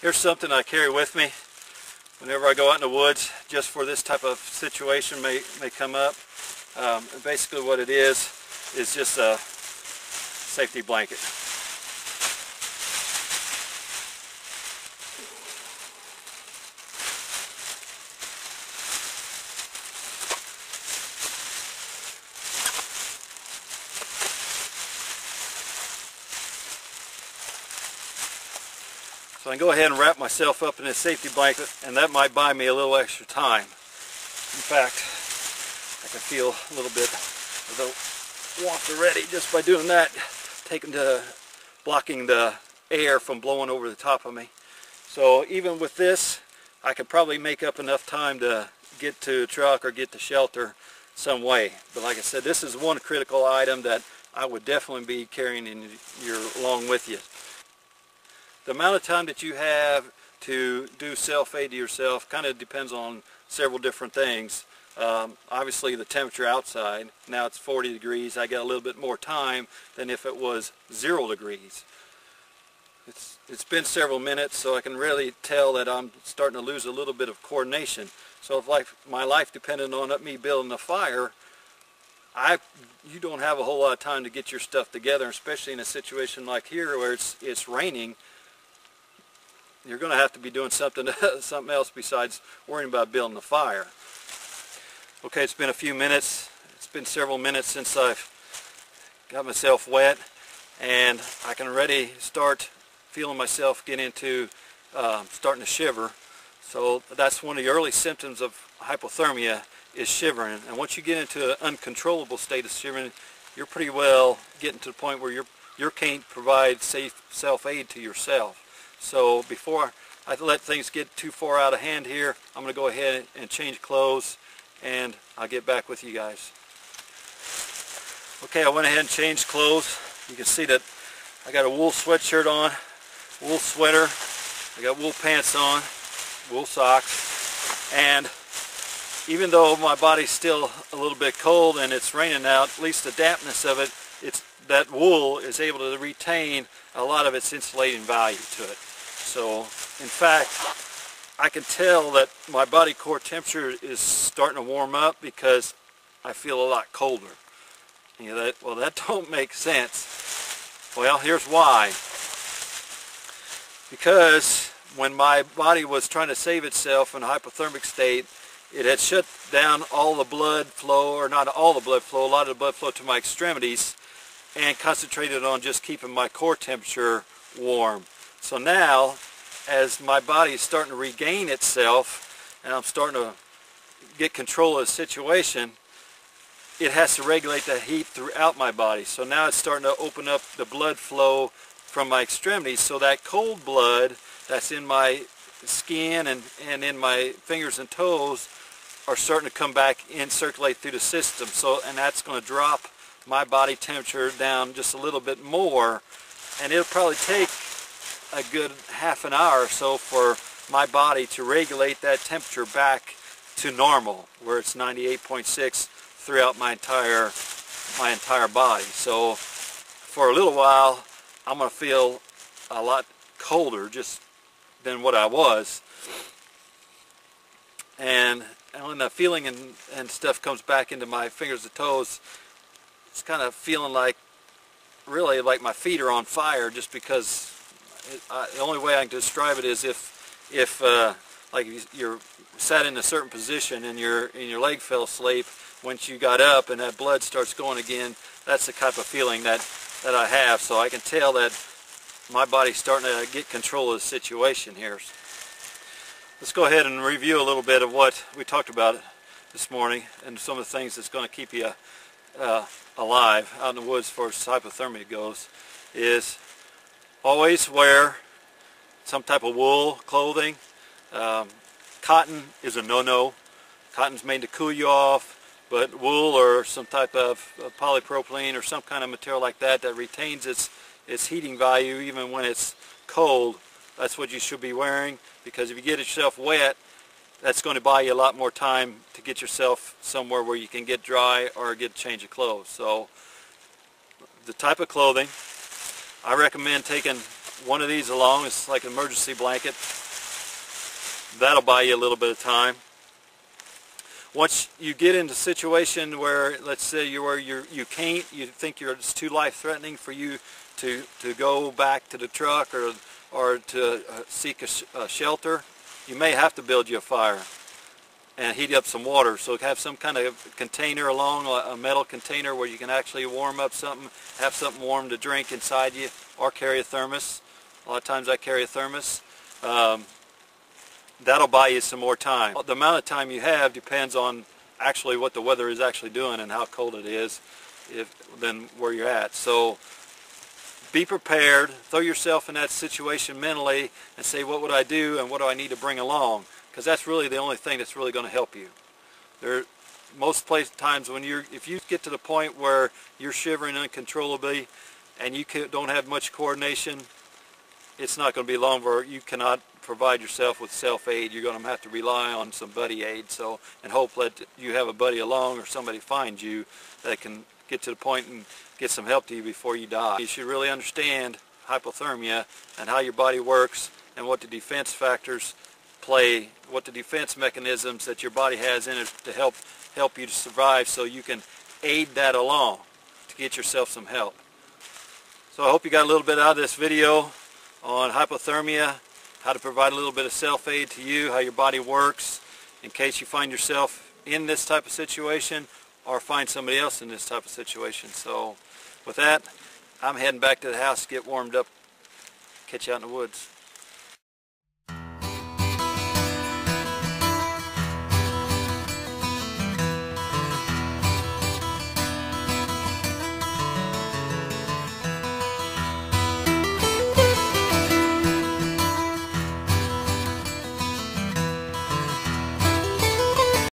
Here's something I carry with me whenever I go out in the woods, just for this type of situation may come up. Basically what it is just a safety blanket. So I can go ahead and wrap myself up in this safety blanket, and that might buy me a little extra time. In fact, I can feel a little bit of the warmth already just by doing that, blocking the air from blowing over the top of me. So even with this, I could probably make up enough time to get to a truck or get to shelter some way. But like I said, this is one critical item that I would definitely be carrying along with you. The amount of time that you have to do self-aid to yourself kind of depends on several different things. Obviously the temperature outside, now it's 40 degrees, I get a little bit more time than if it was 0 degrees. It's been several minutes, so I can really tell that I'm starting to lose a little bit of coordination. So if my life depended on me building a fire, you don't have a whole lot of time to get your stuff together, especially in a situation like here where it's raining. You're going to have to be doing something else besides worrying about building a fire. Okay, it's been a few minutes. It's been several minutes since I've got myself wet, and I can already start feeling myself get into starting to shiver. So that's one of the early symptoms of hypothermia, is shivering. And once you get into an uncontrollable state of shivering, you're pretty well getting to the point where you can't provide safe self-aid to yourself. So before I let things get too far out of hand here, I'm going to go ahead and change clothes, and I'll get back with you guys. Okay, I went ahead and changed clothes. You can see that I got a wool sweatshirt on, wool sweater, I got wool pants on, wool socks, and even though my body's still a little bit cold and it's raining out, at least the dampness of it, that wool is able to retain a lot of its insulating value to it. So, in fact, I can tell that my body core temperature is starting to warm up because I feel a lot colder. You know, that don't make sense. Well, here's why. Because when my body was trying to save itself in a hypothermic state, it had shut down all the blood flow, or not all the blood flow, a lot of the blood flow to my extremities, and concentrated on just keeping my core temperature warm. So now, as my body is starting to regain itself, and I'm starting to get control of the situation, it has to regulate the heat throughout my body. So now it's starting to open up the blood flow from my extremities, so that cold blood that's in my skin and in my fingers and toes are starting to come back in, circulate through the system. So, and that's going to drop my body temperature down just a little bit more, and it'll probably take a good half an hour or so for my body to regulate that temperature back to normal, where it's 98.6 throughout my entire body. So for a little while I'm going to feel a lot colder just than what I was, and when the feeling and stuff comes back into my fingers and toes, it's kind of feeling like, really like my feet are on fire, just because the only way I can describe it is if like you're sat in a certain position and your leg fell asleep. Once you got up and that blood starts going again, that's the type of feeling that I have. So I can tell that my body's starting to get control of the situation here. Let's go ahead and review a little bit of what we talked about this morning, and some of the things that's going to keep you alive out in the woods as far as hypothermia goes. Is always wear some type of wool clothing. Cotton is a no-no. Cotton's made to cool you off, but wool or some type of polypropylene or some kind of material like that retains its heating value even when it's cold, that's what you should be wearing, because if you get yourself wet, that's going to buy you a lot more time to get yourself somewhere where you can get dry or get a change of clothes. So the type of clothing, I recommend taking one of these along. It's like an emergency blanket. That'll buy you a little bit of time. Once you get into a situation where, let's say you think it's too life-threatening for you to go back to the truck or to seek a shelter, you may have to build you a fire and heat up some water. So have some kind of container along, a metal container where you can actually warm up something, have something warm to drink inside you, or carry a thermos. A lot of times I carry a thermos. That'll buy you some more time. The amount of time you have depends on actually what the weather is actually doing and how cold it is than where you're at. So be prepared, throw yourself in that situation mentally and say, what would I do and what do I need to bring along? Because that's really the only thing that's really going to help you. Most times when if you get to the point where you're shivering uncontrollably and you don't have much coordination, it's not going to be long before you cannot provide yourself with self-aid. You're going to have to rely on some buddy aid, and hope that you have a buddy along or somebody finds you that can get to the point and get some help to you before you die. You should really understand hypothermia and how your body works and what the defense factors play, what the defense mechanisms that your body has in it to help you to survive, so you can aid that along to get yourself some help. So I hope you got a little bit out of this video on hypothermia, how to provide a little bit of self-aid to you, how your body works in case you find yourself in this type of situation or find somebody else in this type of situation. So with that, I'm heading back to the house to get warmed up. Catch you out in the woods.